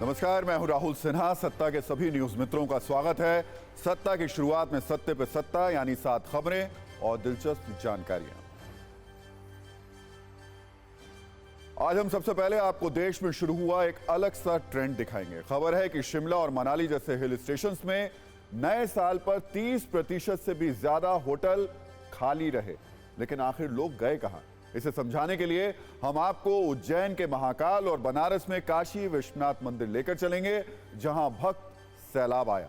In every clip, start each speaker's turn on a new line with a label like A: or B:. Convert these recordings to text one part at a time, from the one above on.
A: नमस्कार, मैं हूं राहुल सिन्हा। सत्ता के सभी न्यूज मित्रों का स्वागत है। सत्ता की शुरुआत में सत्ते पे सत्ता, यानी 7 खबरें और दिलचस्प जानकारियां। आज हम सबसे पहले आपको देश में शुरू हुआ एक अलग सा ट्रेंड दिखाएंगे। खबर है कि शिमला और मनाली जैसे हिल स्टेशंस में नए साल पर 30% से भी ज्यादा होटल खाली रहे, लेकिन आखिर लोग गए कहां? इसे समझाने के लिए हम आपको उज्जैन के महाकाल और बनारस में काशी विश्वनाथ मंदिर लेकर चलेंगे, जहां भक्त सैलाब आया।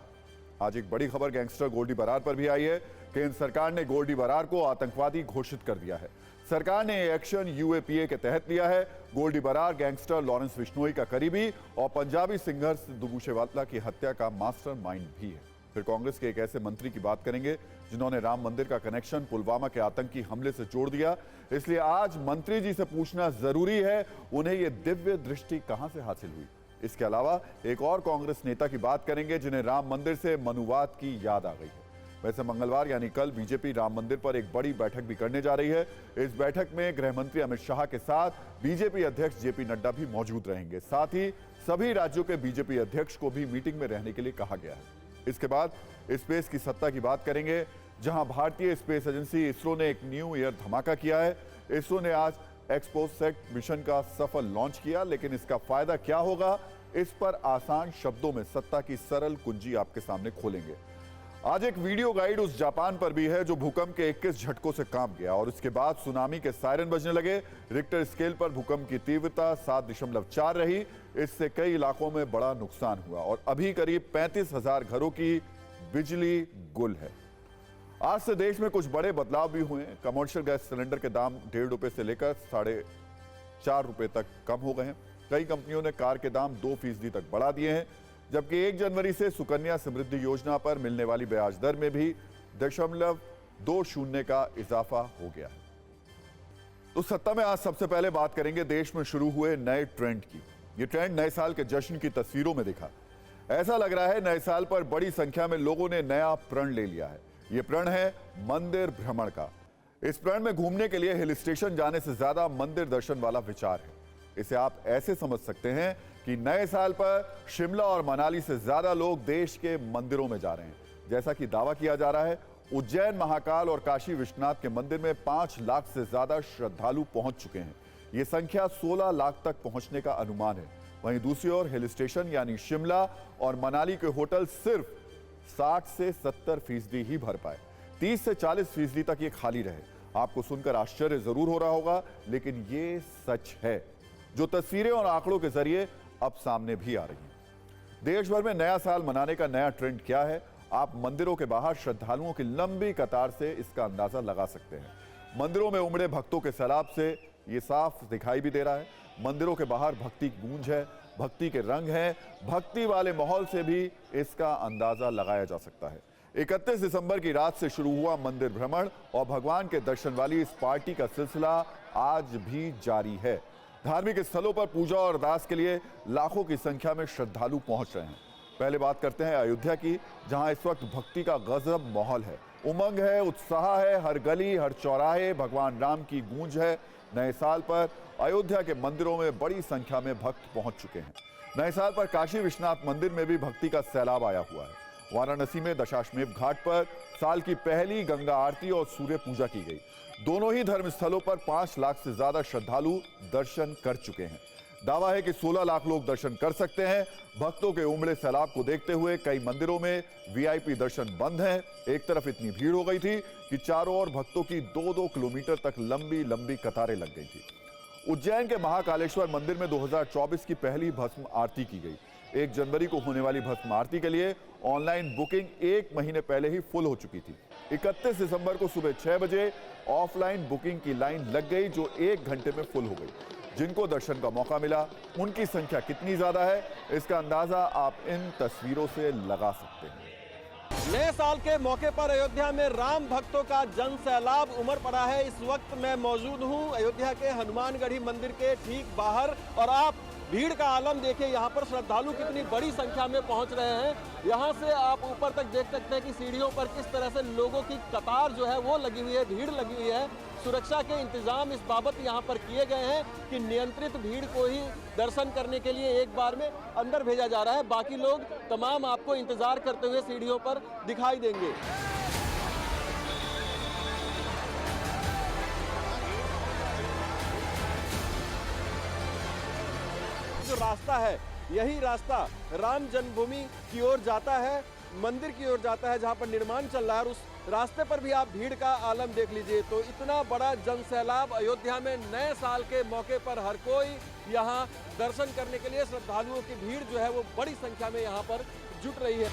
A: आज एक बड़ी खबर गैंगस्टर गोल्डी बरार पर भी आई है। केंद्र सरकार ने गोल्डी बरार को आतंकवादी घोषित कर दिया है। सरकार ने एक्शन यूएपीए के तहत लिया है। गोल्डी बरार गैंगस्टर लॉरेंस बिश्नोई का करीबी और पंजाबी सिंगर सिद्धू मूसेवाला की हत्या का मास्टरमाइंड भी है। फिर कांग्रेस के एक ऐसे मंत्री की बात करेंगे जिन्होंने राम मंदिर का कनेक्शन पुलवामा के आतंकी हमले से जोड़ दिया। इसलिए आज मंत्री जी से पूछना जरूरी है, उन्हें यह दिव्य दृष्टि कहां से हासिल हुई। इसके अलावा एक और कांग्रेस नेता की बात करेंगे जिन्हें राम मंदिर से मनुवाद की याद आ गई है। वैसे मंगलवार यानी कल बीजेपी राम मंदिर पर एक बड़ी बैठक भी करने जा रही है। इस बैठक में गृह मंत्री अमित शाह के साथ बीजेपी अध्यक्ष जेपी नड्डा भी मौजूद रहेंगे। साथ ही सभी राज्यों के बीजेपी अध्यक्ष को भी मीटिंग में रहने के लिए कहा गया है। इसके बाद स्पेस की सत्ता की बात करेंगे, जहां भारतीय स्पेस एजेंसी इसरो ने एक न्यू ईयर धमाका किया है। इसरो ने आज एक्सपोसेट मिशन का सफल लॉन्च किया, लेकिन इसका फायदा क्या होगा, इस पर आसान शब्दों में सत्ता की सरल कुंजी आपके सामने खोलेंगे। आज एक वीडियो गाइड उस जापान पर भी है जो भूकंप के 21 झटकों से कांप गया और उसके बाद सुनामी के सायरन बजने लगे। रिक्टर स्केल पर भूकंप की तीव्रता 7.4 रही। इससे कई इलाकों में बड़ा नुकसान हुआ और अभी करीब 35,000 घरों की बिजली गुल है। आज से देश में कुछ बड़े बदलाव भी हुए हैं। कमर्शियल गैस सिलेंडर के दाम 1.5 रुपए से लेकर 4.5 रुपए तक कम हो गए हैं। कई कंपनियों ने कार के दाम 2% तक बढ़ा दिए हैं, जबकि 1 जनवरी से सुकन्या समृद्धि योजना पर मिलने वाली ब्याज दर में भी 0.20 का इजाफा हो गया है। तो सत्ता में आज सबसे पहले बात करेंगे देश में शुरू हुए नए ट्रेंड की। ये ट्रेंड नए साल के जश्न की तस्वीरों में दिखा। ऐसा लग रहा है नए साल पर बड़ी संख्या में लोगों ने नया प्रण ले लिया है। यह प्रण है मंदिर भ्रमण का। इस प्रण में घूमने के लिए हिल स्टेशन जाने से ज्यादा मंदिर दर्शन वाला विचार है। इसे आप ऐसे समझ सकते हैं कि नए साल पर शिमला और मनाली से ज्यादा लोग देश के मंदिरों में जा रहे हैं। जैसा कि दावा किया जा रहा है, उज्जैन महाकाल और काशी विश्वनाथ के मंदिर में 5 लाख से ज्यादा श्रद्धालु पहुंच चुके हैं। यह संख्या 16 लाख तक पहुंचने का अनुमान है। वहीं दूसरी ओर हिल स्टेशन यानी शिमला और मनाली के होटल सिर्फ 60 से 70% ही भर पाए। 30 से 40% तक ये खाली रहे। आपको सुनकर आश्चर्य जरूर हो रहा होगा, लेकिन ये सच है, जो तस्वीरें और आंकड़ों के जरिए अब सामने भी आ रही है। देश भर में नया साल मनाने का नया ट्रेंड क्या है, आप मंदिरों के बाहर श्रद्धालुओं की लंबी कतार से इसका अंदाजा लगा सकते हैं। मंदिरों में उमड़े भक्तों के सैलाब से ये साफ दिखाई भी दे रहा है। मंदिरों के बाहर भक्ति की गूंज है, भक्ति के रंग हैं। भक्ति वाले माहौल से भी इसका अंदाजा लगाया जा सकता है। 31 दिसंबर की रात से शुरू हुआ मंदिर भ्रमण और भगवान के दर्शन वाली इस पार्टी का सिलसिला आज भी जारी है। धार्मिक स्थलों पर पूजा और अरदास के लिए लाखों की संख्या में श्रद्धालु पहुंच रहे हैं। पहले बात करते हैं अयोध्या की, जहां इस वक्त भक्ति का गजब माहौल है। उमंग है, उत्साह है, हर गली हर चौराहे भगवान राम की गूंज है। नए साल पर अयोध्या के मंदिरों में बड़ी संख्या में भक्त पहुंच चुके हैं। नए साल पर काशी विश्वनाथ मंदिर में भी भक्ति का सैलाब आया हुआ है। वाराणसी में दशाश्वमेध घाट पर साल की पहली गंगा आरती और सूर्य पूजा की गई। दोनों ही धर्मस्थलों पर 5 लाख से ज्यादा श्रद्धालु दर्शन कर चुके हैं। दावा है कि 16 लाख लोग दर्शन कर सकते हैं। भक्तों के उमड़े सैलाब को देखते हुए कई मंदिरों में वीआईपी दर्शन बंद हैं। एक तरफ इतनी भीड़ हो गई थी कि चारों ओर भक्तों की 2-2 किलोमीटर तक लंबी लंबी कतारें लग गई थी। उज्जैन के महाकालेश्वर मंदिर में 2024 की पहली भस्म आरती की गई। 1 जनवरी को होने वाली भस्म आरती के लिए ऑनलाइन बुकिंग 1 महीने पहले ही फुल हो चुकी थी। 31 दिसंबर को सुबह 6 बजे ऑफलाइन बुकिंग की लाइन लग गई, जो 1 घंटे में फुल हो गई। जिनको दर्शन का मौका मिला, उनकी संख्या कितनी ज्यादा है, इसका अंदाजा आप इन तस्वीरों से लगा सकते हैं।
B: नए साल के मौके पर अयोध्या में राम भक्तों का जन सैलाब उमड़ पड़ा है। इस वक्त मैं मौजूद हूं अयोध्या के हनुमानगढ़ी मंदिर के ठीक बाहर और आप भीड़ का आलम देखिए, यहाँ पर श्रद्धालु कितनी बड़ी संख्या में पहुंच रहे हैं। यहाँ से आप ऊपर तक देख सकते हैं कि सीढ़ियों पर किस तरह से लोगों की कतार जो है वो लगी हुई है, भीड़ लगी हुई है। सुरक्षा के इंतजाम इस बाबत यहाँ पर किए गए हैं कि नियंत्रित भीड़ को ही दर्शन करने के लिए एक बार में अंदर भेजा जा रहा है। बाकी लोग तमाम आपको इंतजार करते हुए सीढ़ियों पर दिखाई देंगे। जो रास्ता है, यही रास्ता राम जन्मभूमि की ओर जाता है, मंदिर की ओर जाता है, जहां पर निर्माण चल रहा है। और उस रास्ते पर भी आप भीड़ का आलम देख लीजिए। तो इतना बड़ा जनसैलाब अयोध्या में नए साल के मौके पर हर कोई यहां दर्शन करने के लिए, श्रद्धालुओं की भीड़ जो है वो बड़ी संख्या में यहां पर जुट रही है।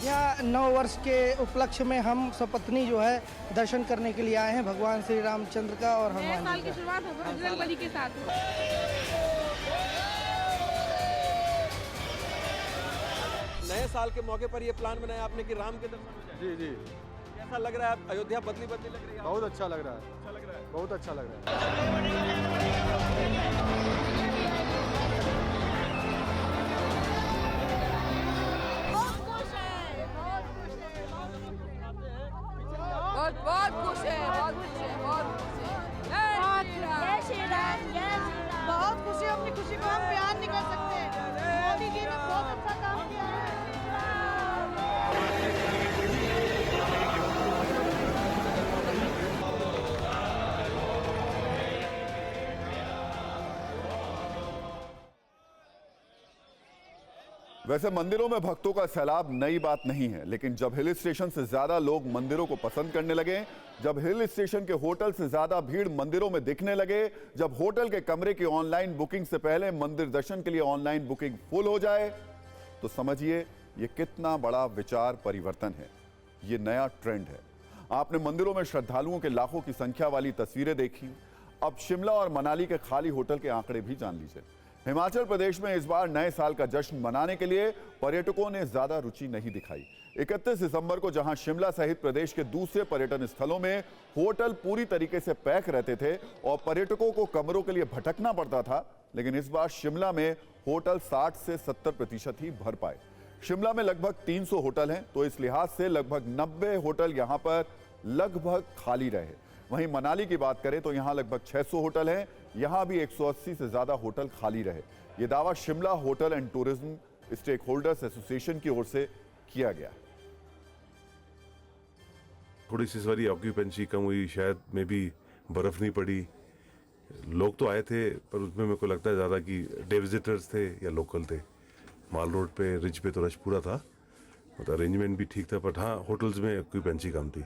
C: यहाँ 9 वर्ष के उपलक्ष्य में हम सपत्नी जो है दर्शन करने के लिए आए हैं भगवान श्री रामचंद्र का और
D: नए
C: हनुमान
D: साल
C: जी
D: की
C: का।
D: शुरुआत बजरंग बली के साथ।
B: नए साल के मौके पर ये प्लान बनाया आपने कि राम के दर्शन हो जाए।
E: जी जी,
B: कैसा लग रहा है? अयोध्या बदली बदली लग रही है?
E: बहुत अच्छा लग रहा है,
B: अच्छा लग रहा है।
E: बहुत अच्छा लग रहा है।
D: बहुत खुश है, बहुत खुश है, बहुत खुश है।
F: जय श्री राम, जय श्री राम। बहुत खुशी, अपनी खुशी को हम बयान नहीं कर सकते। मोदी जी ने बहुत अच्छा काम किया है।
A: वैसे मंदिरों में भक्तों का सैलाब नई बात नहीं है, लेकिन जब हिल स्टेशन से ज्यादा लोग मंदिरों को पसंद करने लगे, जब हिल स्टेशन के होटल से ज्यादा भीड़ मंदिरों में दिखने लगे, जब होटल के कमरे की ऑनलाइन बुकिंग से पहले मंदिर दर्शन के लिए ऑनलाइन बुकिंग फुल हो जाए, तो समझिए ये कितना बड़ा विचार परिवर्तन है। ये नया ट्रेंड है। आपने मंदिरों में श्रद्धालुओं के लाखों की संख्या वाली तस्वीरें देखी। अब शिमला और मनाली के खाली होटल के आंकड़े भी जान लीजिए। हिमाचल प्रदेश में इस बार नए साल का जश्न मनाने के लिए पर्यटकों ने ज्यादा रुचि नहीं दिखाई। 31 दिसंबर को जहां शिमला सहित प्रदेश के दूसरे पर्यटन स्थलों में होटल पूरी तरीके से पैक रहते थे और पर्यटकों को कमरों के लिए भटकना पड़ता था, लेकिन इस बार शिमला में होटल 60 से 70% ही भर पाए। शिमला में लगभग 300 होटल हैं, तो इस लिहाज से लगभग 90 होटल यहां पर लगभग खाली रहे। वहीं मनाली की बात करें तो यहां लगभग 600 होटल हैं, यहां भी 180 से ज्यादा होटल खाली रहे। यह दावा Shimla hotel and tourism stakeholders association की ओर से किया गया।
G: थोड़ी सी इस बारी ऑक्यूपेंसी कम हुई, शायद में भी बर्फ नहीं पड़ी। लोग तो आए थे, पर उसमें मेरे को लगता है ज़्यादा कि डे विजिटर्स थे या लोकल थे। माल रोड पे, रिज पे तो रश पूरा था, मतलब अरेंजमेंट भी ठीक था, बट हाँ होटल्स में ऑक्यूपेंसी कम थी।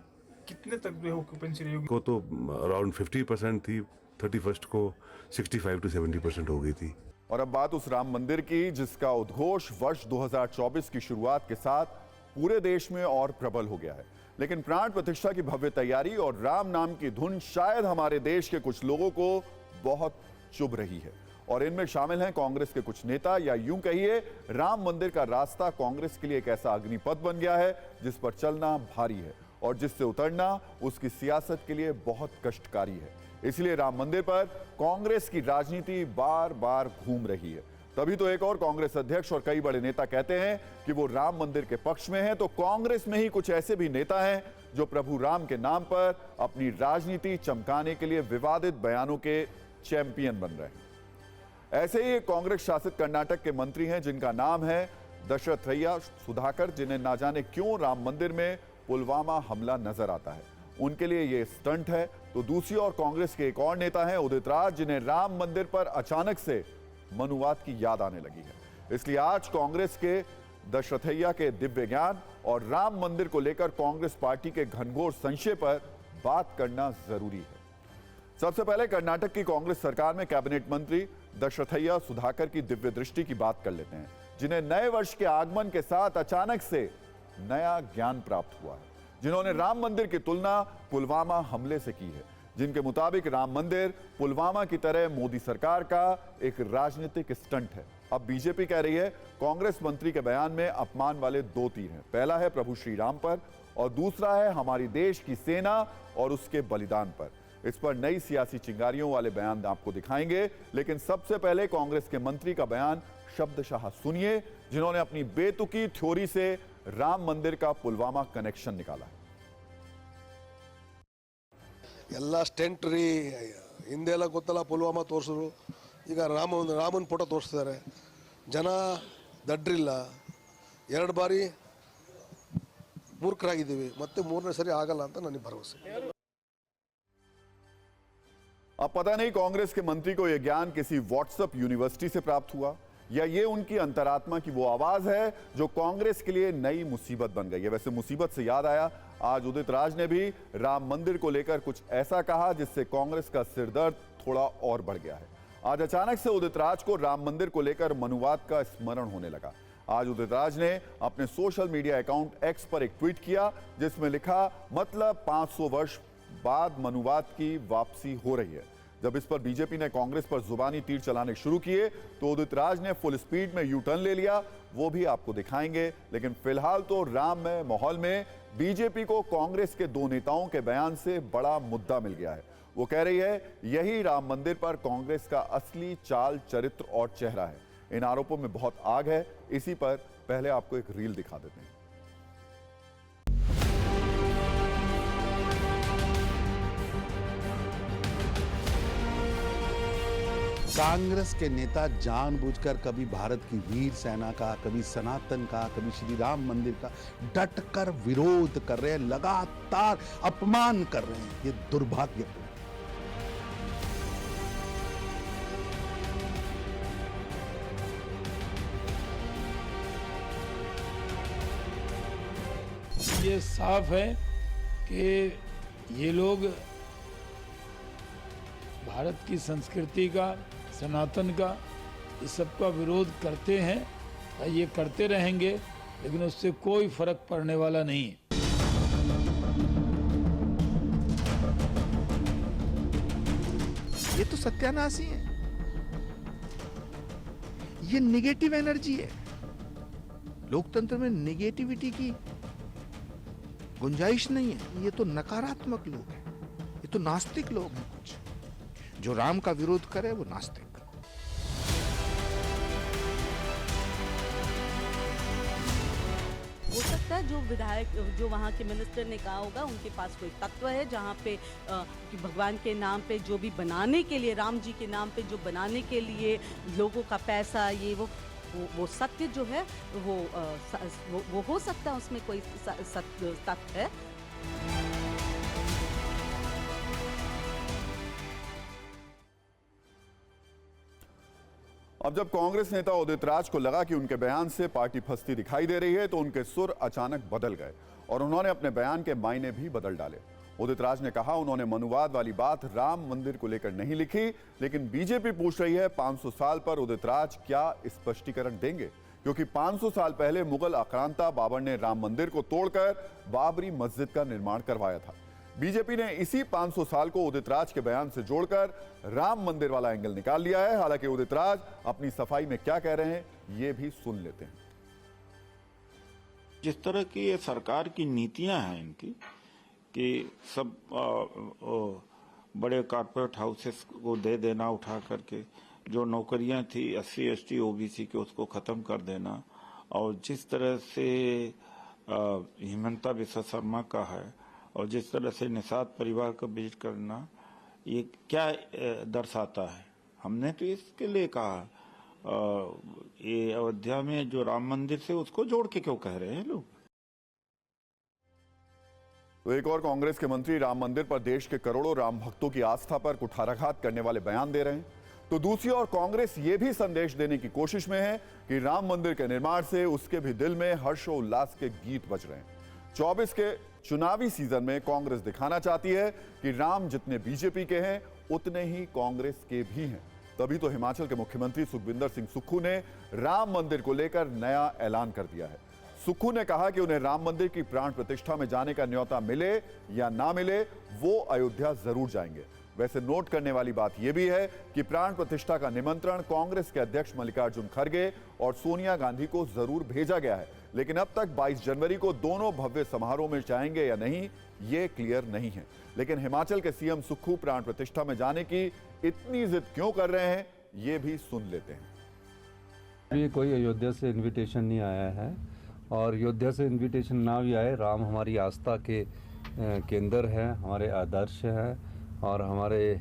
H: कितने तक जो ऑक्यूपेंसी रही होगी?
G: को तो अराउंड 50% थी, 31st को 65 to 70% हो गई थी।
A: और अब बात उस राम मंदिर की जिसका उद्घोष वर्ष 2024 की शुरुआत के साथ पूरे देश में और प्रबल हो गया है। लेकिन प्राण प्रतिष्ठा की भव्य तैयारी और राम नाम की धुन शायद हमारे देश के कुछ लोगों को बहुत चुभ रही है, और इनमें शामिल हैं कांग्रेस के कुछ नेता, या यूं कहिए राम मंदिर का रास्ता कांग्रेस के लिए एक ऐसा अग्निपथ बन गया है जिस पर चलना भारी है और जिससे उतरना उसकी सियासत के लिए बहुत कष्टकारी है। इसलिए राम मंदिर पर कांग्रेस की राजनीति बार बार घूम रही है। तभी तो एक और कांग्रेस अध्यक्ष और कई बड़े नेता कहते हैं कि वो राम मंदिर के पक्ष में हैं, तो कांग्रेस में ही कुछ ऐसे भी नेता हैं जो प्रभु राम के नाम पर अपनी राजनीति चमकाने के लिए विवादित बयानों के चैंपियन बन रहे हैं। ऐसे ही एक कांग्रेस शासित कर्नाटक के मंत्री हैं जिनका नाम है दशरथैया सुधाकर, जिन्हें ना जाने क्यों राम मंदिर में पुलवामा हमला नजर आता है। उनके लिए यह स्टंट है। तो दूसरी ओर कांग्रेस के एक और नेता हैं उदित राज, जिन्हें राम मंदिर पर अचानक से मनुवाद की याद आने लगी है। इसलिए आज कांग्रेस के दशरथैया के दिव्य ज्ञान और राम मंदिर को लेकर कांग्रेस पार्टी के घनघोर संशय पर बात करना जरूरी है। सबसे पहले कर्नाटक की कांग्रेस सरकार में कैबिनेट मंत्री दशरथैया सुधाकर की दिव्य दृष्टि की बात कर लेते हैं, जिन्हें नए वर्ष के आगमन के साथ अचानक से नया ज्ञान प्राप्त हुआ है, जिन्होंने राम मंदिर की तुलना पुलवामा हमले से की है, जिनके मुताबिक राम मंदिर पुलवामा की तरह मोदी सरकार का एक राजनीतिक स्टंट है। अब बीजेपी कह रही है कांग्रेस मंत्री के बयान में अपमान वाले दो तीर हैं। पहला है प्रभु श्री राम पर और दूसरा है हमारी देश की सेना और उसके बलिदान पर। इस पर नई सियासी चिंगारियों वाले बयान आपको दिखाएंगे, लेकिन सबसे पहले कांग्रेस के मंत्री का बयान शब्दशः सुनिए, जिन्होंने अपनी बेतुकी थ्योरी से राम मंदिर का पुलवामा कनेक्शन निकाला।
I: ಎಲ್ಲ ಸ್ಟೆಂಟ್ ರೀ ಹಿಂದೆ ಎಲ್ಲ ಗೊತ್ತಲ್ಲ ಪುಲ್ವಾಮಾ ತೋರಿಸಿದ್ರು, ಈಗ ರಾಮನ ಫೋಟೋ ತೋರಿಸ್ತಿದ್ದಾರೆ. ಜನ ದಡ್ರಿಲ್ಲ, 2 ಬಾರಿ ಮೂರ್ಖರಾಗಿದ್ದೀವಿ, ಮತ್ತೆ 3ನೇ ಸರಿ ಆಗಲ್ಲ ಅಂತ ನನಗೆ ಭರವಸೆ.
A: अब पता नहीं कांग्रेस के मंत्री को यह ज्ञान किसी व्हाट्सएप यूनिवर्सिटी से प्राप्त हुआ या ये उनकी अंतरात्मा की वो आवाज है जो कांग्रेस के लिए नई मुसीबत बन गई है। वैसे मुसीबत से याद आया, आज उदित राज ने भी राम मंदिर को लेकर कुछ ऐसा कहा जिससे कांग्रेस का सिरदर्द थोड़ा और बढ़ गया है। आज अचानक से उदित राज को राम मंदिर को लेकर मनुवाद का स्मरण होने लगा। आज उदित राज ने अपने सोशल मीडिया अकाउंट एक्स पर एक ट्वीट किया जिसमें लिखा, मतलब 500 वर्ष बाद मनुवाद की वापसी हो रही है। जब इस पर बीजेपी ने कांग्रेस पर जुबानी तीर चलाने शुरू किए तो उदित राज ने फुल स्पीड में यू टर्न ले लिया, वो भी आपको दिखाएंगे। लेकिन फिलहाल तो राममय माहौल में बीजेपी को कांग्रेस के 2 नेताओं के बयान से बड़ा मुद्दा मिल गया है। वो कह रही है यही राम मंदिर पर कांग्रेस का असली चाल, चरित्र और चेहरा है। इन आरोपों में बहुत आग है। इसी पर पहले आपको एक रील दिखा देते हैं।
J: कांग्रेस के नेता जानबूझकर कभी भारत की वीर सेना का, कभी सनातन का, कभी श्री राम मंदिर का डटकर विरोध कर रहे हैं, लगातार अपमान कर रहे हैं। ये दुर्भाग्यपूर्ण।
K: ये साफ है कि ये लोग भारत की संस्कृति का, सनातन का, इस सब का विरोध करते हैं और ये करते रहेंगे, लेकिन उससे कोई फर्क पड़ने वाला नहीं है।
J: ये तो सत्यानाश ही है, ये निगेटिव एनर्जी है। लोकतंत्र में निगेटिविटी की गुंजाइश नहीं है। ये तो नकारात्मक लोग हैं, ये तो नास्तिक लोग हैं। कुछ जो राम का विरोध करे वो नास्तिक।
L: हो सकता है जो विधायक, जो वहाँ के मिनिस्टर ने कहा होगा, उनके पास कोई तत्व है जहाँ पे कि भगवान के नाम पे जो भी बनाने के लिए, राम जी के नाम पे जो बनाने के लिए लोगों का पैसा, ये वो सत्य जो है वो हो सकता है, उसमें कोई सत्य तत्व है।
A: अब जब कांग्रेस नेता उदित राज को लगा कि उनके बयान से पार्टी फंसती दिखाई दे रही है तो उनके सुर अचानक बदल गए और उन्होंने अपने बयान के मायने भी बदल डाले। उदित राज ने कहा उन्होंने मनुवाद वाली बात राम मंदिर को लेकर नहीं लिखी, लेकिन बीजेपी पूछ रही है 500 साल पर उदित राज क्या स्पष्टीकरण देंगे, क्योंकि 500 साल पहले मुगल आक्रांता बाबर ने राम मंदिर को तोड़कर बाबरी मस्जिद का निर्माण करवाया था। बीजेपी ने इसी 500 साल को उदित राज के बयान से जोड़कर राम मंदिर वाला एंगल निकाल लिया है। हालांकि उदित राज अपनी सफाई में क्या कह रहे हैं ये भी सुन लेते हैं।
M: जिस तरह की ये सरकार की नीतियां हैं इनकी कि सब बड़े कॉर्पोरेट हाउसेस को दे देना उठा करके, जो नौकरियां थी SC ST OBC के उसको खत्म कर देना, और जिस तरह से हिमंता बिस्वा शर्मा का है और जिस तरह से निषाद परिवार का विजिट करना, ये क्या दर्शाता है। हमने तो इसके लिए कहा ये अयोध्या में जो राम मंदिर से उसको जोड़ के क्यों कह रहे हैं लोग।
A: तो एक और कांग्रेस के मंत्री राम मंदिर पर देश के करोड़ों राम भक्तों की आस्था पर कुठाराघात करने वाले बयान दे रहे हैं, तो दूसरी ओर कांग्रेस ये भी संदेश देने की कोशिश में है कि राम मंदिर के निर्माण से उसके भी दिल में हर्षोल्लास के गीत बज रहे हैं। 24 के चुनावी सीजन में कांग्रेस दिखाना चाहती है कि राम जितने बीजेपी के हैं उतने ही कांग्रेस के भी हैं। तभी तो हिमाचल के मुख्यमंत्री सुखविंदर सिंह सुक्खू ने राम मंदिर को लेकर नया ऐलान कर दिया है। सुक्खू ने कहा कि उन्हें राम मंदिर की प्राण प्रतिष्ठा में जाने का न्योता मिले या ना मिले, वो अयोध्या जरूर जाएंगे। वैसे नोट करने वाली बात यह भी है कि प्राण प्रतिष्ठा का निमंत्रण कांग्रेस के अध्यक्ष मल्लिकार्जुन खड़गे और सोनिया गांधी को जरूर भेजा गया है, लेकिन अब तक 22 जनवरी को दोनों भव्य समारोह में जाएंगे या नहीं ये क्लियर नहीं है। लेकिन हिमाचल के सीएम सुक्खू प्राण प्रतिष्ठा में जाने की इतनी जिद क्यों कर रहे हैं ये भी सुन लेते हैं।
N: ये कोई अयोध्या से इनविटेशन नहीं आया है, और अयोध्या से इनविटेशन ना भी आए, राम हमारी आस्था के केंद्र है, हमारे आदर्श है, और हमारे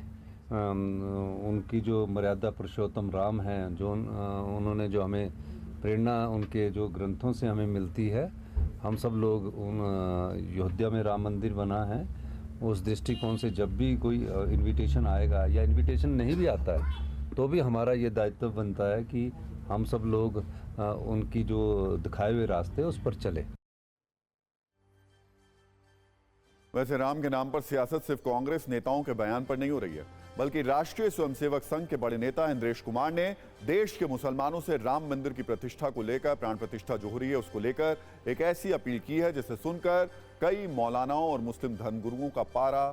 N: उनकी जो मर्यादा पुरुषोत्तम राम हैं, जो उन्होंने जो हमें प्रेरणा उनके जो ग्रंथों से हमें मिलती है, हम सब लोग उन अयोध्या में राम मंदिर बना है, उस दृष्टिकोण से जब भी कोई इनविटेशन आएगा या इनविटेशन नहीं भी आता है तो भी हमारा ये दायित्व बनता है कि हम सब लोग उनकी जो दिखाए हुए रास्ते उस पर चले।
A: वैसे राम के नाम पर सियासत सिर्फ कांग्रेस नेताओं के बयान पर नहीं हो रही है, बल्कि राष्ट्रीय स्वयंसेवक संघ के बड़े नेता इंद्रेश कुमार ने देश के मुसलमानों से राम मंदिर की प्रतिष्ठा को लेकर, प्राण प्रतिष्ठा जो हो रही है उसको लेकर एक ऐसी अपील की है जिसे सुनकर कई मौलानाओं और मुस्लिम धर्मगुरुओं का पारा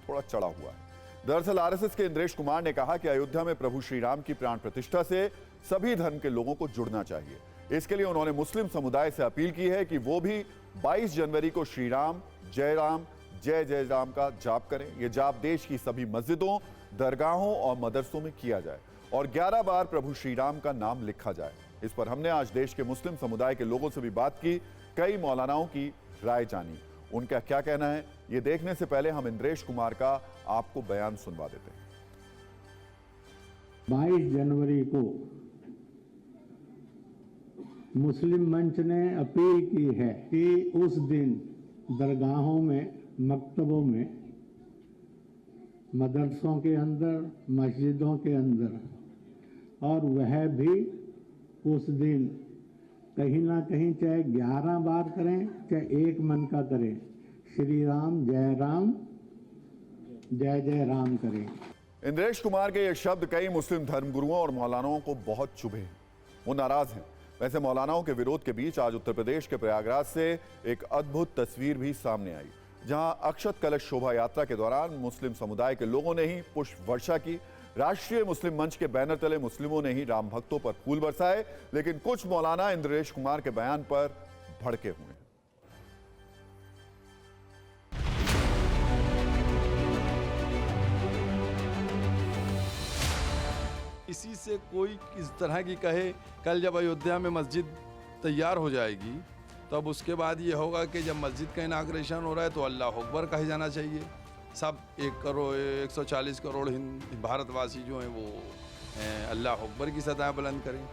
A: थोड़ा चढ़ा हुआ है। दरअसल आरएसएस के इंद्रेश कुमार ने कहा कि अयोध्या में प्रभु श्री राम की प्राण प्रतिष्ठा से सभी धर्म के लोगों को जुड़ना चाहिए। इसके लिए उन्होंने मुस्लिम समुदाय से अपील की है कि वो भी 22 जनवरी को श्री राम, जय जय राम का जाप करें। ये जाप देश की सभी मस्जिदों, दरगाहों और मदरसों में किया जाए और 11 बार प्रभु श्री राम का नाम लिखा जाए। इस पर हमने आज देश के मुस्लिम समुदाय के लोगों से भी बात की, कई मौलानाओं की राय जानी। उनका क्या कहना है ये देखने से पहले हम इंद्रेश कुमार का आपको बयान सुनवा देते हैं।
O: 22 जनवरी को मुस्लिम मंच ने अपील की है कि उस दिन दरगाहों में, मकतबों में, मदरसों के अंदर, मस्जिदों के अंदर, और वह भी उस दिन कहीं ना कहीं चाहे 11 बार करें, चाहे एक मन का करें, श्री राम, जय जय राम करें।
A: इंद्रेश कुमार के ये शब्द कई मुस्लिम धर्मगुरुओं और मौलानाओं को बहुत चुभे हैं, वो नाराज हैं। वैसे मौलानाओं के विरोध के बीच आज उत्तर प्रदेश के प्रयागराज से एक अद्भुत तस्वीर भी सामने आई, जहां अक्षत कलश शोभा यात्रा के दौरान मुस्लिम समुदाय के लोगों ने ही पुष्प वर्षा की। राष्ट्रीय मुस्लिम मंच के बैनर तले मुस्लिमों ने ही राम भक्तों पर फूल बरसाए, लेकिन कुछ मौलाना इंद्रेश कुमार के बयान पर भड़के हुए हैं।
P: इसी से कोई इस तरह की कहे, कल जब अयोध्या में मस्जिद तैयार हो जाएगी तब उसके बाद ये होगा कि जब मस्जिद का इनाग्रेशन हो रहा है तो अल्लाह अकबर कहे जाना चाहिए। सब 140 करोड़ भारतवासी जो हैं वो अल्लाह अकबर की सतह बुलंद करें।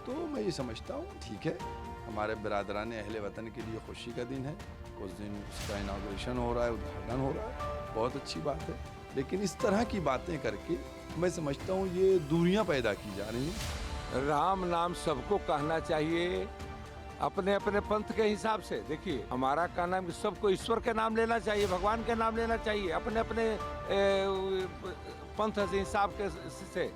P: तो मैं ये समझता हूँ ठीक है, हमारे बिरादरान अहले वतन के लिए खुशी का दिन है, उस दिन उसका इनाग्रेशन हो रहा है, उद्घाटन हो रहा है, बहुत अच्छी बात है। लेकिन इस तरह की बातें करके मैं समझता हूँ ये दूरियां पैदा की जा रही हैं।
Q: राम नाम सबको कहना चाहिए अपने अपने पंथ के हिसाब से। देखिए हमारा कहना है कि सबको ईश्वर के नाम लेना चाहिए, भगवान के नाम लेना चाहिए, अपने अपने पंथ के हिसाब के से,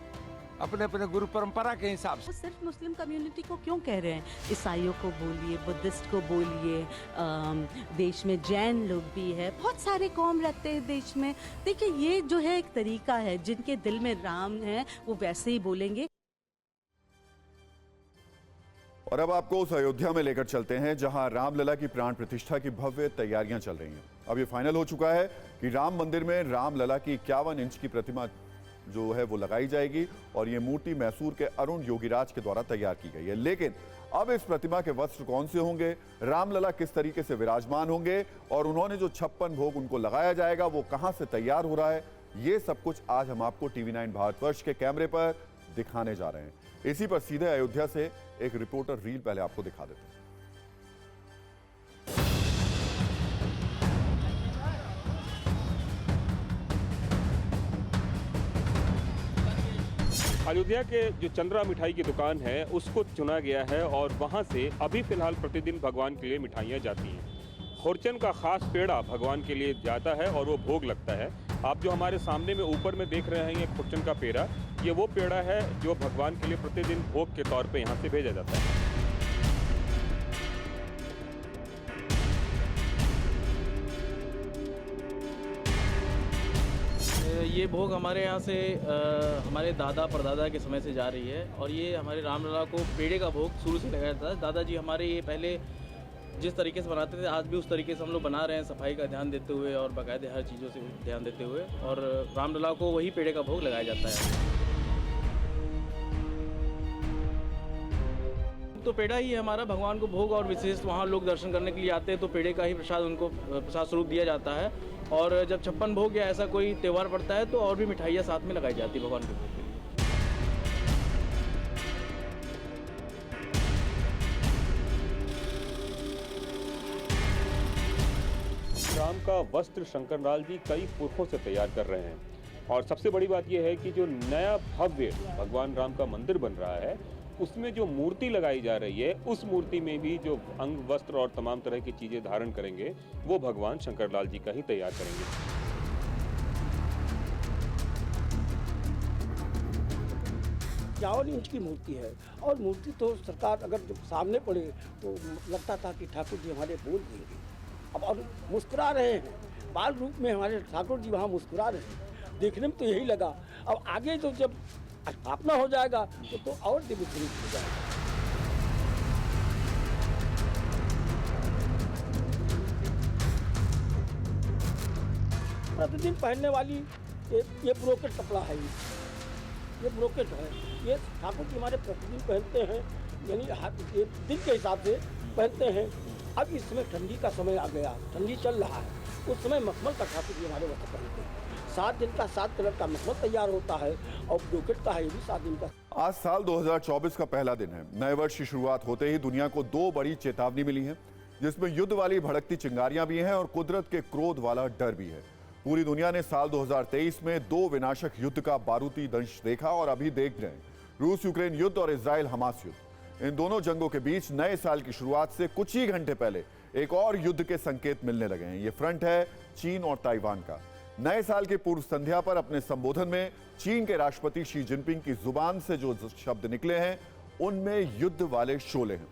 Q: अपने अपने गुरु परंपरा के हिसाब से।
L: सिर्फ मुस्लिम कम्युनिटी को क्यों कह रहे हैं, ईसाइयों को बोलिए, बुद्धिस्ट को बोलिए, देश में जैन लोग भी है, बहुत सारे कौम रहते हैं देश में। देखिए ये जो है एक तरीका है, जिनके दिल में राम है वो वैसे ही बोलेंगे।
A: और अब आपको उस अयोध्या में लेकर चलते हैं जहां रामलला की प्राण प्रतिष्ठा की भव्य तैयारियां चल रही हैं। अब ये फाइनल हो चुका है कि राम मंदिर में रामलला की 51 इंच की प्रतिमा जो है वो लगाई जाएगी और ये मूर्ति मैसूर के अरुण योगीराज के द्वारा तैयार की गई है। लेकिन अब इस प्रतिमा के वस्त्र कौन से होंगे, रामलला किस तरीके से विराजमान होंगे और उन्होंने जो 56 भोग उनको लगाया जाएगा वो कहां से तैयार हो रहा है, ये सब कुछ आज हम आपको TV9 भारतवर्ष के कैमरे पर दिखाने जा रहे हैं। इसी पर सीधे अयोध्या से एक रिपोर्टर रील पहले आपको दिखा देते हैं।
R: अयोध्या के जो चंद्रा मिठाई की दुकान है उसको चुना गया है और वहां से अभी फिलहाल प्रतिदिन भगवान के लिए मिठाइयां जाती हैं। खुरचन का खास पेड़ा भगवान के लिए जाता है और वो भोग लगता है। आप जो हमारे सामने में ऊपर में देख रहे हैं ये खुरचन का पेड़ा, ये वो पेड़ा है जो भगवान के लिए प्रतिदिन भोग के तौर पे यहाँ से भेजा जाता है।
C: ये भोग हमारे यहाँ से हमारे दादा परदादा के समय से जा रही है और ये हमारे रामलला को पेड़े का भोग शुरू से लगाया जाता है। दादाजी हमारे ये पहले जिस तरीके से बनाते थे आज भी उस तरीके से हम लोग बना रहे हैं, सफाई का ध्यान देते हुए और बाकायदे हर चीज़ों से ध्यान देते हुए, और रामलला को वही पेड़े का भोग लगाया जाता है। तो पेड़ा ही है हमारा भगवान को भोग, और विशेष वहाँ लोग दर्शन करने के लिए आते हैं तो पेड़े का ही प्रसाद उनको प्रसाद स्वरूप दिया जाता है। और जब 56 भोग या ऐसा कोई त्यौहार पड़ता है तो और भी मिठाइयाँ साथ में लगाई जाती है भगवान के भोग के लिए।
R: राम का वस्त्र शंकरलाल जी कई पुरखों से तैयार कर रहे हैं, और सबसे बड़ी बात यह है कि जो नया भव्य भगवान राम का मंदिर बन रहा है उसमें जो मूर्ति लगाई जा रही है उस मूर्ति में भी जो अंग वस्त्र और तमाम तरह की चीजें धारण करेंगे वो भगवान शंकरलाल जी का ही तैयार करेंगे।
C: इक्यावन इंच की मूर्ति है और मूर्ति तो सरकार अगर जब सामने पड़े तो लगता था कि ठाकुर जी हमारे बोल देंगे। अब और मुस्कुरा रहे हैं, बाल रूप में हमारे ठाकुर जी वहाँ मुस्कुरा रहे हैं, देखने में तो यही लगा। अब आगे तो जब स्थापना हो जाएगा तो और दिव्य स्वरूप हो जाएगा। प्रतिदिन पहनने वाली ये ब्रोकेट कपड़ा है, ये ब्रोकेट है, ये ठाकुर जी हमारे प्रतिदिन पहनते हैं, यानी ये दिन के हिसाब से पहनते हैं। अब इस समय ठंडी का समय आ गया, ठंडी चल रहा है, उस समय मखमल का ठाकुर जी हमारे वस्त्र पहनते हैं। 7 दिन का 7 कलर का मखमल तैयार होता है और ब्रोकेट का है ये भी 7 दिन का।
A: आज साल 2024 का पहला दिन है। नए वर्ष की शुरुआत होते ही दुनिया को 2 बड़ी चेतावनी मिली है, जिसमें युद्ध वाली भड़कती चिंगारियां भी हैं और कुदरत के क्रोध वाला डर भी है। पूरी दुनिया ने साल 2023 में 2 विनाशक युद्ध का बारूदी दंश देखा और अभी देख रहे हैं रूस यूक्रेन युद्ध और इजराइल हमास युद्ध। इन दोनों जंगों के बीच नए साल की शुरुआत से कुछ ही घंटे पहले एक और युद्ध के संकेत मिलने लगे हैं। ये फ्रंट है चीन और ताइवान का। नए साल की पूर्व संध्या पर अपने संबोधन में चीन के राष्ट्रपति शी जिनपिंग की जुबान से जो शब्द निकले हैं उनमें युद्ध वाले शोले हैं।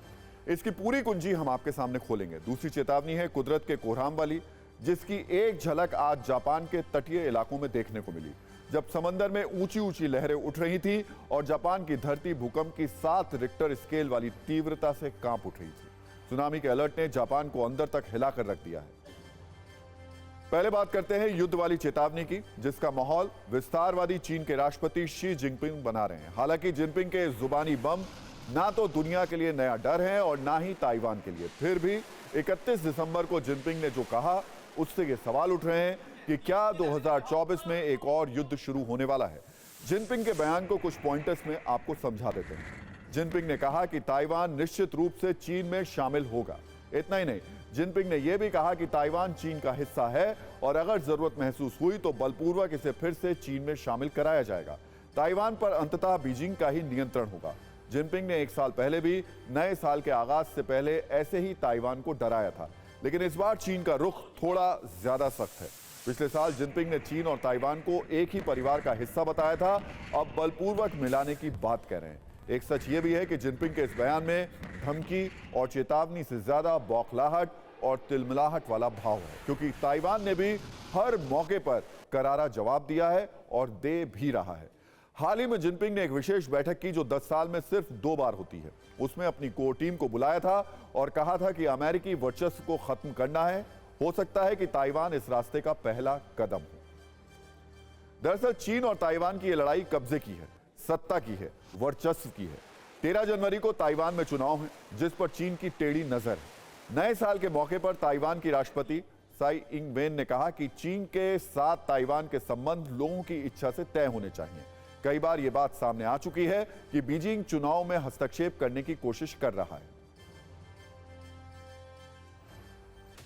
A: इसकी पूरी कुंजी हम आपके सामने खोलेंगे। दूसरी चेतावनी है कुदरत के कोहराम वाली, जिसकी एक झलक आज जापान के तटीय इलाकों में देखने को मिली, जब समंदर में ऊंची ऊंची लहरें उठ रही थी और जापान की धरती भूकंप की 7 रिक्टर स्केल वाली तीव्रता से कांप उठ रही थी। सुनामी के अलर्ट ने जापान को अंदर तक हिलाकर रख दिया है। पहले बात करते हैं युद्ध वाली चेतावनी की, जिसका माहौल विस्तारवादी चीन के राष्ट्रपति शी जिनपिंग बना रहे हैं। हालांकि जिनपिंग के जुबानी बम ना तो दुनिया के लिए नया डर है और ना ही ताइवान के लिए, फिर भी 31 दिसंबर को जिनपिंग ने जो कहा उससे ये सवाल उठ रहे हैं कि क्या 2024 में एक और युद्ध शुरू होने वाला है। जिनपिंग के बयान को कुछ पॉइंटर्स में आपको समझा देते हैं। जिनपिंग ने कहा कि ताइवान निश्चित रूप से चीन में शामिल होगा। इतना ही नहीं, जिनपिंग ने यह भी कहा कि ताइवान चीन का हिस्सा है और अगर जरूरत महसूस हुई तो बलपूर्वक इसे फिर से चीन में शामिल कराया जाएगा। ताइवान पर अंततः बीजिंग का ही नियंत्रण होगा। जिनपिंग ने 1 साल पहले भी नए साल के आगाज से पहले ऐसे ही ताइवान को डराया था, लेकिन इस बार चीन का रुख थोड़ा ज्यादा सख्त है। पिछले साल जिनपिंग ने चीन और ताइवान को एक ही परिवार का हिस्सा बताया था, अब बलपूर्वक मिलाने की बात कह रहे हैं। एक सच ये भी है कि जिनपिंग के इस बयान में धमकी और चेतावनी से ज्यादा बौखलाहट और तिलमिलाहट वाला भाव है, क्योंकि ताइवान ने भी हर मौके पर करारा जवाब दिया है और दे भी रहा है। हाल ही में जिनपिंग ने एक विशेष बैठक की जो 10 साल में सिर्फ 2 बार होती है। उसमें अपनी कोर टीम को बुलाया था और कहा था कि अमेरिकी वर्चस्व को खत्म करना है। हो सकता है कि ताइवान इस रास्ते का पहला कदम हो। दरअसल चीन और ताइवान की यह लड़ाई कब्जे की है, सत्ता की है, वर्चस्व की है। 13 जनवरी को ताइवान में चुनाव है, जिस पर चीन की टेढ़ी नजर है। नए साल के मौके पर ताइवान की राष्ट्रपति साई इंग वेन ने कहा कि चीन के साथ ताइवान के संबंध लोगों की इच्छा से तय होने चाहिए। कई बार यह बात सामने आ चुकी है कि बीजिंग चुनाव में हस्तक्षेप करने की कोशिश कर रहा है।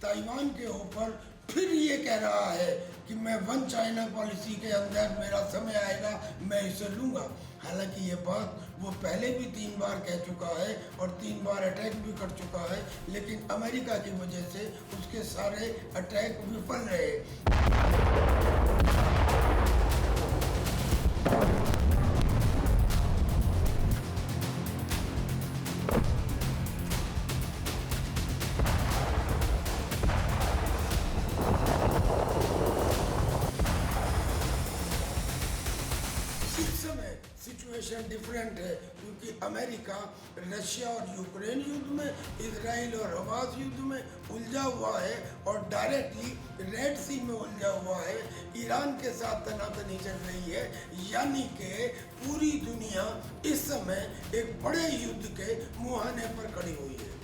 S: ताइवान के ऊपर फिर ये कह रहा है कि मैं 1 चाइना पॉलिसी के अंदर मेरा समय आएगा, मैं इसे लूंगा। हालांकि ये बात वो पहले भी 3 बार कह चुका है और 3 बार अटैक भी कर चुका है, लेकिन अमेरिका की वजह से उसके सारे अटैक विफल रहे। सिचुएशन डिफरेंट है, क्योंकि अमेरिका रशिया और यूक्रेन युद्ध में, इजराइल और हमास युद्ध में उलझा हुआ है और डायरेक्टली रेड सी में उलझा हुआ है, ईरान के साथ तनातनी चल रही है। यानी कि पूरी दुनिया इस समय एक बड़े युद्ध के मुहाने पर खड़ी हुई है।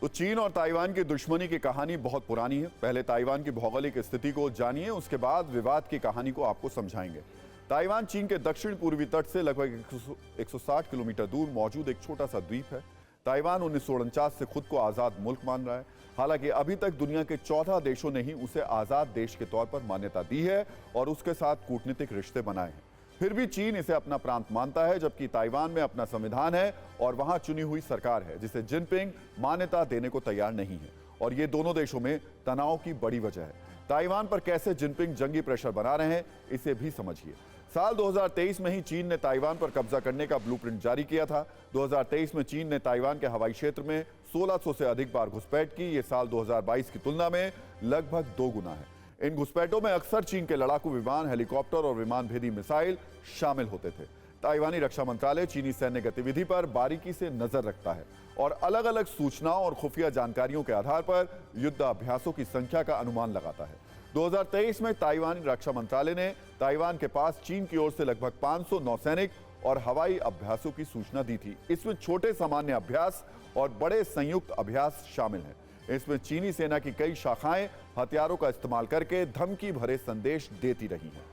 A: तो चीन और ताइवान की दुश्मनी की कहानी बहुत पुरानी है। पहले ताइवान की भौगोलिक स्थिति को जानिए, उसके बाद विवाद की कहानी को आपको समझाएंगे। ताइवान चीन के दक्षिण पूर्वी तट से लगभग 160 किलोमीटर दूर मौजूद एक छोटा सा द्वीप है। ताइवान 1949 से खुद को आज़ाद मुल्क मान रहा है। हालांकि अभी तक दुनिया के 14 देशों ने ही उसे आज़ाद देश के तौर पर मान्यता दी है और उसके साथ कूटनीतिक रिश्ते बनाए हैं। फिर भी चीन इसे अपना प्रांत मानता है, जबकि ताइवान में अपना संविधान है और वहां चुनी हुई सरकार है जिसे जिनपिंग मान्यता देने को तैयार नहीं है। और ये दोनों देशों में तनाव की बड़ी वजह है। ताइवान पर कैसे जिनपिंग जंगी प्रेशर बना रहे हैं, इसे भी समझिए। साल 2023 में ही चीन ने ताइवान पर कब्जा करने का ब्लूप्रिंट जारी किया था। 2023 में चीन ने ताइवान के हवाई क्षेत्र में 1600 से अधिक बार घुसपैठ की। ये साल 2022 की तुलना में लगभग 2 गुना है। इन घुसपैठों में अक्सर चीन के लड़ाकू विमान, हेलीकॉप्टर और विमान भेदी मिसाइल शामिल होते थे। ताइवानी रक्षा मंत्रालय चीनी सैन्य गतिविधि पर बारीकी से नजर रखता है और अलग अलग सूचनाओं और खुफिया जानकारियों के आधार पर युद्धाभ्यासों की संख्या का अनुमान लगाता है। 2023 में ताइवानी रक्षा मंत्रालय ने ताइवान के पास चीन की ओर से लगभग 500 नौसैनिक और हवाई अभ्यासों की सूचना दी थी। इसमें छोटे सामान्य अभ्यास और बड़े संयुक्त अभ्यास शामिल हैं। इसमें चीनी सेना की कई शाखाएं हथियारों का इस्तेमाल करके धमकी भरे संदेश देती रही हैं।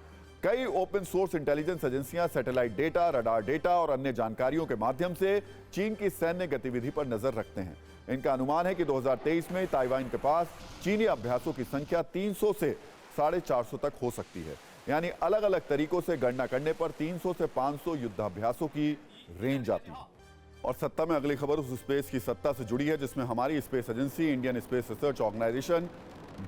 A: कई ओपन सोर्स इंटेलिजेंस एजेंसियां सैटेलाइट डेटा, रडार डेटा और अन्य जानकारियों के माध्यम से चीन की सैन्य गतिविधि पर नजर रखते हैं। इनका अनुमान है कि 2023 में ताइवान के पास चीनी अभ्यासों की संख्या 300 से 450 तक हो सकती है। यानी अलग अलग तरीकों से गणना करने पर 300 से 500 युद्धाभ्यासों की रेंज आती है। और सत्ता में अगली खबर उस स्पेस की सत्ता से जुड़ी है जिसमें हमारी space agency Indian space research organisation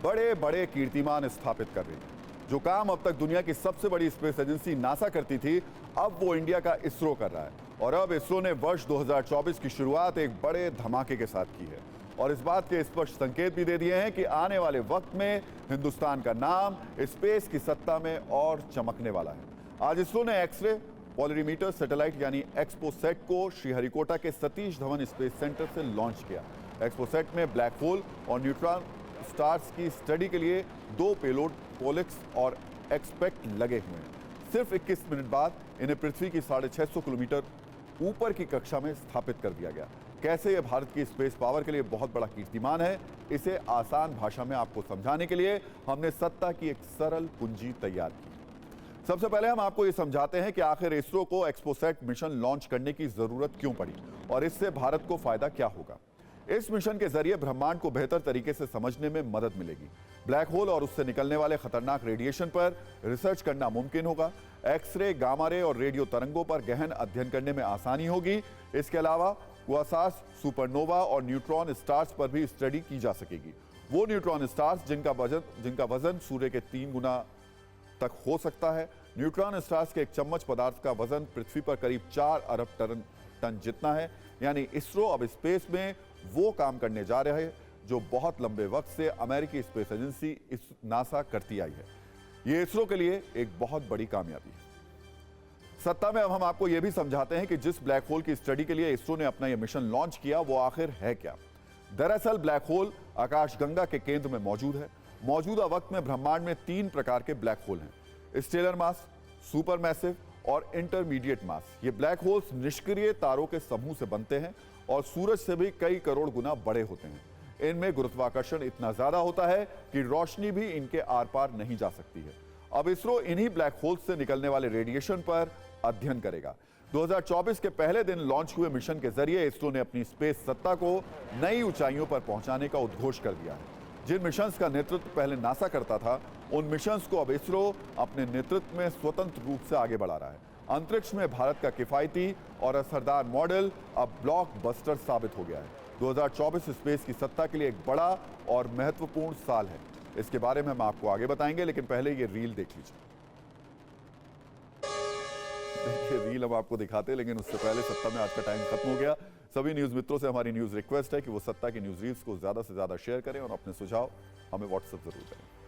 A: बड़े बड़े कीर्तिमान स्थापित कर रही है। जो काम अब तक दुनिया की सबसे बड़ी स्पेस एजेंसी नासा करती थी, अब वो इंडिया का इसरो कर रहा है। और अब इसरो ने वर्ष 2024 की शुरुआत एक बड़े धमाके के साथ की है और इस बात के स्पष्ट संकेत भी दे दिए हैं कि आने वाले वक्त में हिंदुस्तान का नाम स्पेस की सत्ता में और चमकने वाला है। आज इसरो ने एक्सरे पोलरीमीटर सैटेलाइट यानी एक्सपोसेट को श्रीहरिकोटा के सतीश धवन स्पेस सेंटर से लॉन्च किया। एक्सपोसेट में ब्लैक होल और न्यूट्रॉन स्टार्स की स्टडी के लिए 2 पेलोड पोलिक्स और एक्सपेक्ट लगे हुए हैं। सिर्फ 21 मिनट बाद इन्हें पृथ्वी की 650 किलोमीटर ऊपर की कक्षा में स्थापित कर दिया गया। कैसे यह भारत की स्पेस पावर के लिए बहुत बड़ा कीर्तिमान है, इसे आसान भाषा में आपको समझाने के लिए हमने सत्ता की एक सरल कुंजी तैयार की। सबसे पहले हम आपको ये समझाते हैं कि आखिर इसरो को एक्सपोसेट मिशन लॉन्च करने की जरूरत क्यों पड़ी और इससे भारत को फायदा क्या होगा। इस मिशन के जरिए ब्रह्मांड को बेहतर तरीके से समझने में मदद मिलेगी। ब्लैक होल और उससे निकलने वाले खतरनाक रेडिएशन पर रिसर्च करना मुमकिन होगा। एक्सरे, गामा रे और रेडियो तरंगों पर गहन अध्ययन करने में आसानी होगी। इसके अलावा क्वासार्स, सुपरनोवा और न्यूट्रॉन स्टार्स पर भी स्टडी की जा सकेगी। वो न्यूट्रॉन स्टार्स जिनका वजन सूर्य के 3 गुना तक हो सकता है। न्यूट्रॉन स्टार्स के एक चम्मच पदार्थ का वजन पृथ्वी पर करीब 4 अरब टन जितना है। यानी इसरो अब स्पेस में वो काम करने जा रहे हैं जो बहुत लंबे वक्त से अमेरिकी स्पेस एजेंसी नासा करती आई है। ये इसरो के लिए एक बहुत बड़ी कामयाबी है। सत्ता में अब हम आपको यह भी समझाते हैं कि जिस ब्लैक होल की स्टडी के लिए इसरो ने अपना यह मिशन लॉन्च किया वो आखिर है क्या। दरअसल ब्लैक होल आकाशगंगा के केंद्र में मौजूद है। मौजूदा वक्त में ब्रह्मांड में 3 प्रकार के ब्लैक होल हैं, स्टेलर मास, सुपर मैसिव और इंटरमीडिएट मास। ये ब्लैक होल्स निष्क्रिय तारों के समूह से बनते हैं और सूरज से भी कई करोड़ गुना बड़े होते हैं। इनमें गुरुत्वाकर्षण इतना ज्यादा होता है कि रोशनी भी इनके आर पार नहीं जा सकती है। अब इसरो इन्हीं ब्लैक होल्स से निकलने वाले रेडिएशन पर अध्ययन करेगा। 2024 के पहले दिन लॉन्च हुए मिशन के जरिए इसरो ने अपनी स्पेस सत्ता को नई ऊंचाइयों पर पहुंचाने का उद्घोष कर दिया है। जिन मिशंस का नेतृत्व पहले नासा करता था, उन मिशंस को अब इसरो अपने नेतृत्व में स्वतंत्र रूप से आगे बढ़ा रहा है। अंतरिक्ष में भारत का किफायती और असरदार मॉडल अब ब्लॉकबस्टर साबित हो गया है। 2024 स्पेस की सत्ता के लिए एक बड़ा और महत्वपूर्ण साल है। इसके बारे में हम आपको आगे बताएंगे, लेकिन पहले ये रील देख लीजिए। रील हम आपको दिखाते, लेकिन उससे पहले सत्ता में आज का टाइम खत्म हो गया। सभी न्यूज़ मित्रों से हमारी न्यूज़ रिक्वेस्ट है कि वो सत्ता की न्यूज़ रील्स को ज़्यादा से ज़्यादा शेयर करें और अपने सुझाव हमें व्हाट्सएप जरूर करें।